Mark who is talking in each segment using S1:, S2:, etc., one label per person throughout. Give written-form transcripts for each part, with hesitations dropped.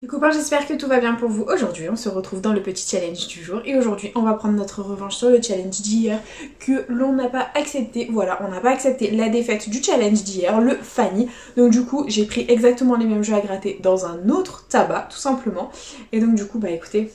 S1: Les copains, j'espère que tout va bien pour vous. Aujourd'hui, on se retrouve dans le petit challenge du jour et aujourd'hui, on va prendre notre revanche sur le challenge d'hier que l'on n'a pas accepté. Voilà, on n'a pas accepté la défaite du challenge d'hier, le Fanny. Donc du coup, j'ai pris exactement les mêmes jeux à gratter dans un autre tabac, tout simplement. Et donc du coup, bah écoutez,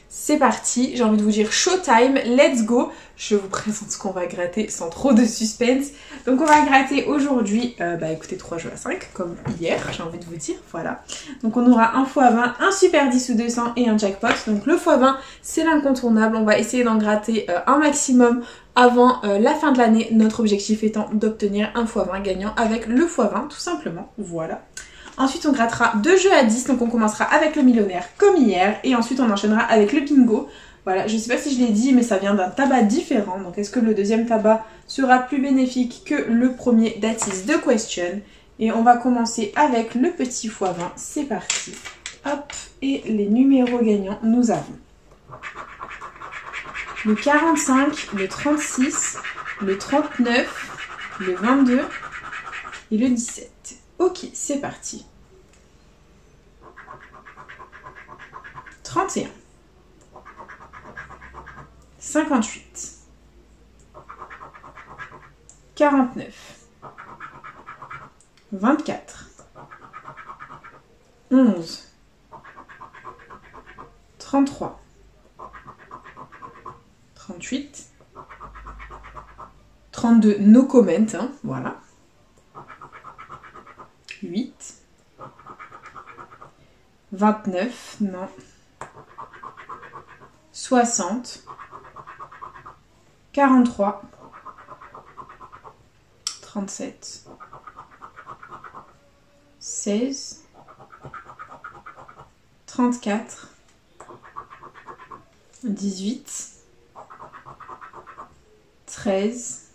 S1: c'est parti. J'ai envie de vous dire showtime, let's go. Je vous présente ce qu'on va gratter sans trop de suspense. Donc on va gratter aujourd'hui, écoutez, 3 jeux à 5 comme hier, j'ai envie de vous dire, voilà. Donc on aura un x20, un super 10 ou 200 et un jackpot. Donc le x20 c'est l'incontournable, on va essayer d'en gratter un maximum avant la fin de l'année. Notre objectif étant d'obtenir un x20 gagnant avec le x20 tout simplement, voilà. Ensuite on grattera 2 jeux à 10, donc on commencera avec le millionnaire comme hier et ensuite on enchaînera avec le bingo. Voilà, je sais pas si je l'ai dit, mais ça vient d'un tabac différent. Donc est-ce que le deuxième tabac sera plus bénéfique que le premier? That is the question. Et on va commencer avec le petit x20. C'est parti. Hop, et les numéros gagnants, nous avons le 45, le 36, le 39, le 22 et le 17. Ok, c'est parti. 31. 58, 49, 24, 11, 33, 38, 32, no comment, hein, voilà, 8, 29, non, 60, 43, 37, 16, 34, 18, 13,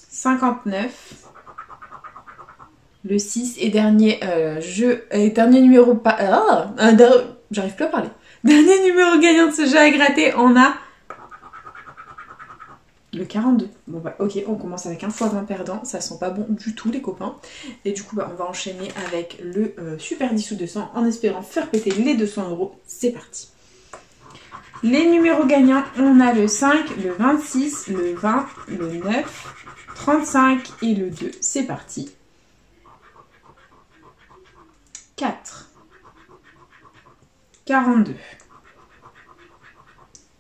S1: 59, le 6 et dernier dernier numéro pas... j'arrive plus à parler. Dernier numéro gagnant de ce jeu à gratter, on a le 42. Bon bah ok, on commence avec un x20 perdant, ça sent pas bon du tout les copains. Et du coup bah on va enchaîner avec le super 10 ou 200 en espérant faire péter les 200 €. C'est parti. Les numéros gagnants, on a le 5, le 26, le 20, le 9, 35 et le 2. C'est parti. 4, 42,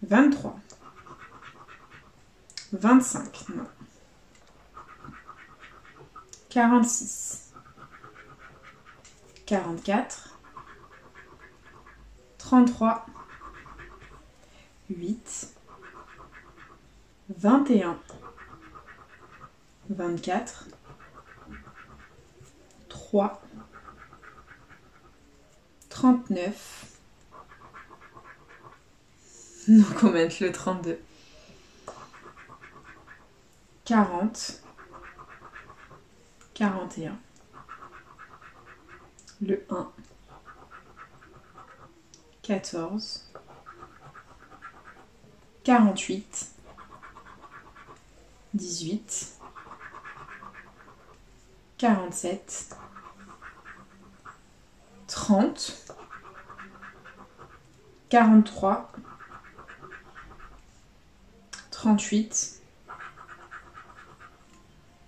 S1: 23, 25, non, 46, 44, 33, 8, 21, 24, 3, 39, non comment le 32, 40, 41, le 1, 14, 48, 18, 47, 30, 43, 38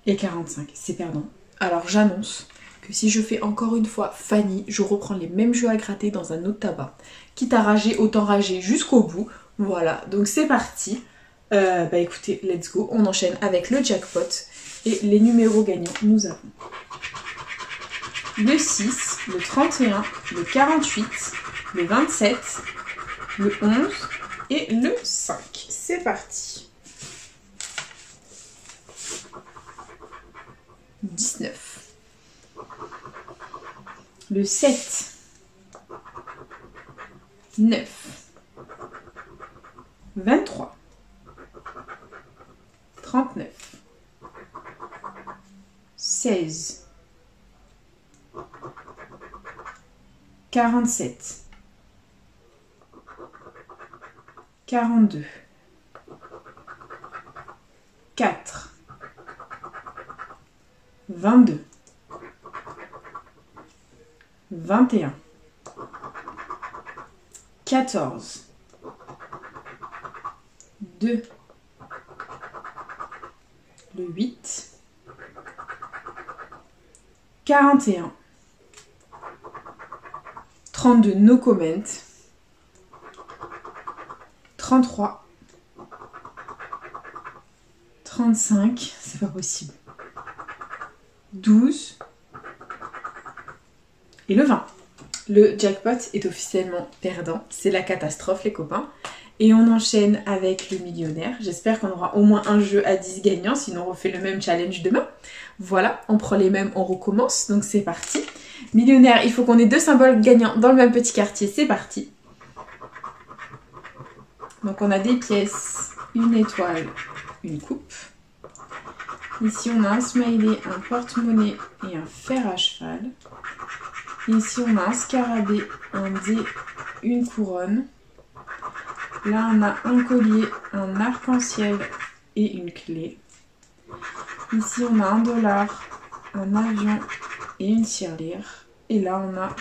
S1: et 45. C'est perdant. Alors j'annonce que si je fais encore une fois Fanny, je reprends les mêmes jeux à gratter dans un autre tabac. Quitte à rager, autant rager jusqu'au bout. Voilà, donc c'est parti. Écoutez, let's go. On enchaîne avec le jackpot. Et les numéros gagnants, nous avons le 6, le 31, le 48, le 27, le 11 et le 5. C'est parti. 19, le 7, 9, 23, 39, 16, 47, 42, 4, 22, 21, 14, 2, le 8, 41, 32, no comment, 33, 35, c'est pas possible, 12 et le 20. Le jackpot est officiellement perdant, c'est la catastrophe les copains. Et on enchaîne avec le millionnaire. J'espère qu'on aura au moins un jeu à 10 gagnants, sinon on refait le même challenge demain. Voilà, on prend les mêmes, on recommence, donc c'est parti. Millionnaire, il faut qu'on ait 2 symboles gagnants dans le même petit quartier, c'est parti. Donc on a des pièces, une étoile, une coupe. Ici on a un smiley, un porte-monnaie et un fer à cheval. Ici on a un scarabée, un dé, une couronne. Là on a un collier, un arc-en-ciel et une clé. Ici on a un dollar, un avion et une tirelire. Et là on a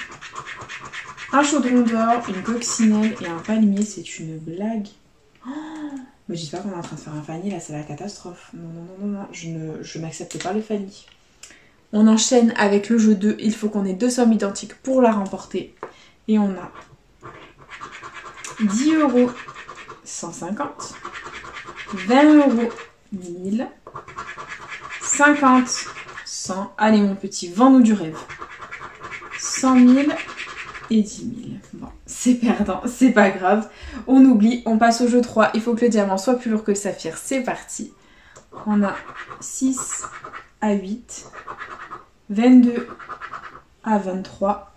S1: un chaudron d'or, une coccinelle et un palmier. C'est une blague. Oh, mais j'espère qu'on est en train de faire un fanny, là c'est la catastrophe. Non, non, non, non, non, je n'accepte pas le fanny. On enchaîne avec le jeu 2, il faut qu'on ait 2 sommes identiques pour la remporter. Et on a 10 €, 150, 20 €, 1000, 50, 100. Allez mon petit, vends-nous du rêve. 100 000 et 10 000. Bon, c'est perdant, c'est pas grave. On oublie, on passe au jeu 3. Il faut que le diamant soit plus lourd que le saphir. C'est parti. On a 6 à 8, 22 à 23,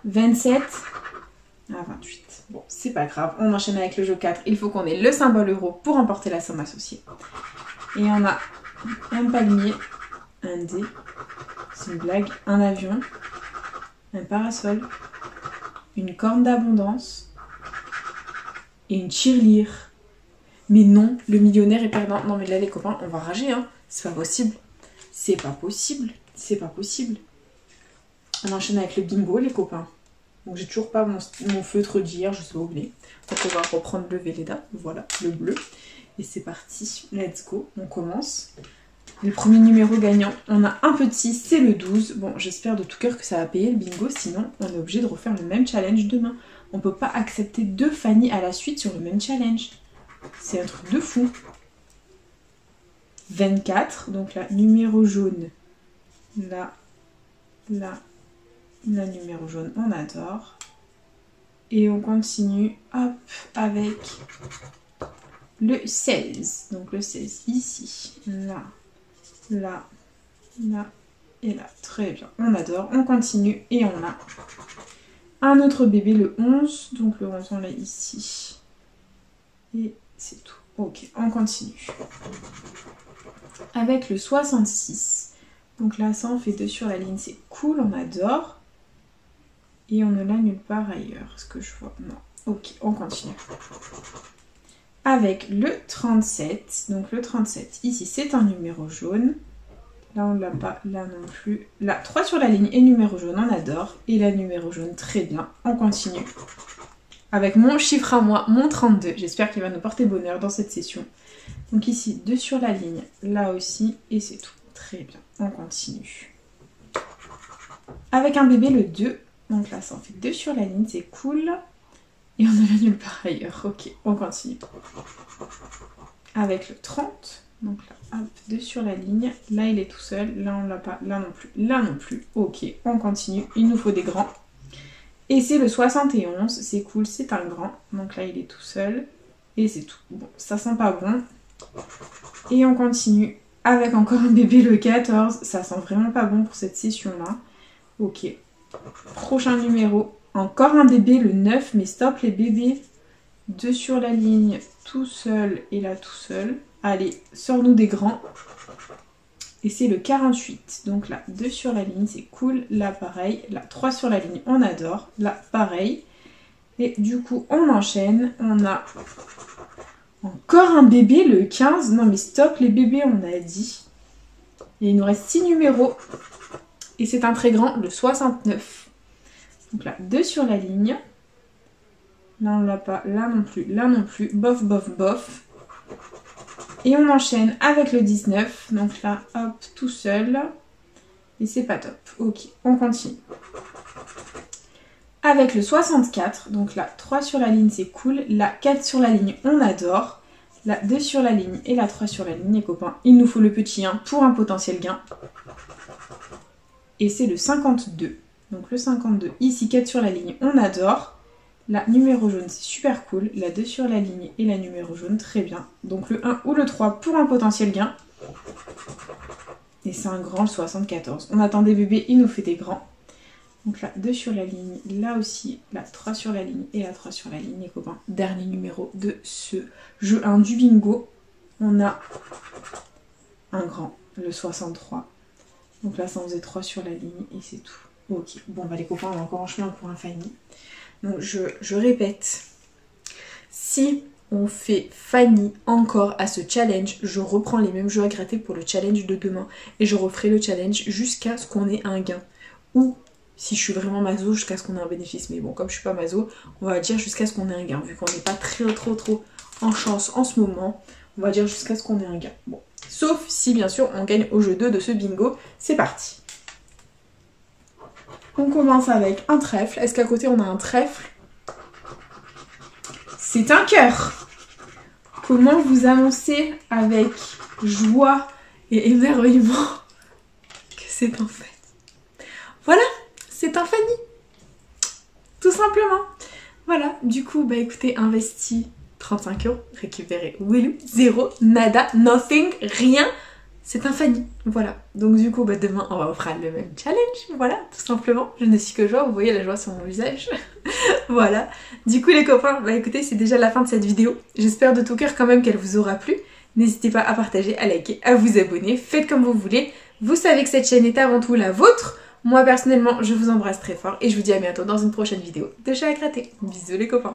S1: 27 à 28. Bon, c'est pas grave. On enchaîne avec le jeu 4. Il faut qu'on ait le symbole euro pour emporter la somme associée. Et on a un palmier, un dé, c'est une blague, un avion, un parasol, une corne d'abondance et une tirelire. Mais non, le millionnaire est perdant. Non mais là les copains, on va rager, hein. C'est pas possible. C'est pas possible. C'est pas possible. On enchaîne avec le bingo les copains. Donc j'ai toujours pas mon feutre d'hier, je sais pas où il est. Donc on va reprendre le Velleda, voilà, le bleu. Et c'est parti, let's go, on commence. Le premier numéro gagnant, on a un petit, c'est le 12. Bon, j'espère de tout cœur que ça va payer le bingo, sinon on est obligé de refaire le même challenge demain. On peut pas accepter 2 Fanny à la suite sur le même challenge. C'est un truc de fou. 24, donc là, numéro jaune. Là, là, la numéro jaune, on adore. Et on continue, hop, avec le 16. Donc le 16 ici, là, là, là et là. Très bien, on adore. On continue et on a un autre bébé, le 11. Donc le 11, on l'a ici. Et c'est tout. Ok, on continue. Avec le 66. Donc là, ça, on fait 2 sur la ligne. C'est cool, on adore. Et on ne l'a nulle part ailleurs. Est-ce que je vois? Non. Ok, on continue. Avec le 37. Donc le 37, ici, c'est un numéro jaune. Là, on ne l'a pas. Là non plus. Là, 3 sur la ligne et numéro jaune, on adore. Et la numéro jaune, très bien. On continue. Avec mon chiffre à moi, mon 32. J'espère qu'il va nous porter bonheur dans cette session. Donc ici, 2 sur la ligne. Là aussi. Et c'est tout. Très bien. On continue. Avec un bébé, le 2. Donc là, ça en fait 2 sur la ligne. C'est cool. Et on ne l'a nulle part ailleurs. Ok, on continue. Avec le 30. Donc là, hop, 2 sur la ligne. Là, il est tout seul. Là, on l'a pas. Là non plus. Là non plus. Ok, on continue. Il nous faut des grands. Et c'est le 71. C'est cool, c'est un grand. Donc là, il est tout seul. Et c'est tout. Bon, ça sent pas bon. Et on continue avec encore un bébé, le 14. Ça sent vraiment pas bon pour cette session-là. Ok. Prochain numéro. Encore un bébé, le 9. Mais stop les bébés. 2 sur la ligne, tout seul. Et là, tout seul. Allez, sors-nous des grands. Et c'est le 48. Donc là, 2 sur la ligne, c'est cool. Là, pareil. Là, 3 sur la ligne, on adore. Là, pareil. Et du coup, on enchaîne. On a encore un bébé, le 15. Non, mais stop les bébés, on a dit. Et il nous reste 6 numéros. Et c'est un très grand, le 69. Donc là, 2 sur la ligne. Là on l'a pas, là non plus, là non plus. Bof, bof, bof. Et on enchaîne avec le 19. Donc là, hop, tout seul. Et c'est pas top. Ok, on continue. Avec le 64. Donc là, 3 sur la ligne, c'est cool. Là, 4 sur la ligne, on adore. Là, 2 sur la ligne et la 3 sur la ligne, les copains. Il nous faut le petit 1 pour un potentiel gain. Et c'est le 52. Donc le 52, ici 4 sur la ligne, on adore. La numéro jaune, c'est super cool. La 2 sur la ligne et la numéro jaune, très bien. Donc le 1 ou le 3 pour un potentiel gain. Et c'est un grand, le 74. On attend des bébés, il nous fait des grands. Donc là, 2 sur la ligne, là aussi, là 3 sur la ligne et la 3 sur la ligne, les copains. Dernier numéro de ce jeu 1 du bingo. On a un grand, le 63. Donc là, ça en faisait 3 sur la ligne et c'est tout. Ok, bon bah les copains, on est encore en chemin pour un Fanny. Donc je répète, si on fait Fanny encore à ce challenge, je reprends les mêmes jeux à gratter pour le challenge de demain et je referai le challenge jusqu'à ce qu'on ait un gain. Ou si je suis vraiment maso, jusqu'à ce qu'on ait un bénéfice. Mais bon, comme je suis pas maso, on va dire jusqu'à ce qu'on ait un gain. Vu qu'on n'est pas trop en chance en ce moment, on va dire jusqu'à ce qu'on ait un gain. Bon, sauf si bien sûr on gagne au jeu 2 de ce bingo. C'est parti. On commence avec un trèfle. Est-ce qu'à côté on a un trèfle? C'est un cœur. Comment vous annoncer avec joie et émerveillement que c'est un fait? Voilà, c'est un Fanny. Tout simplement. Voilà, du coup, bah écoutez, investi 35 €, récupéré Willou, 0, nada, nothing, rien. C'est un Fanny, voilà. Donc du coup, bah demain, on va refaire le même challenge, voilà, tout simplement. Je ne suis que joie, vous voyez la joie sur mon visage. Voilà. Du coup, les copains, bah écoutez, c'est déjà la fin de cette vidéo. J'espère de tout cœur quand même qu'elle vous aura plu. N'hésitez pas à partager, à liker, à vous abonner. Faites comme vous voulez. Vous savez que cette chaîne est avant tout la vôtre. Moi, personnellement, je vous embrasse très fort et je vous dis à bientôt dans une prochaine vidéo de Chat à gratter. Bisous les copains.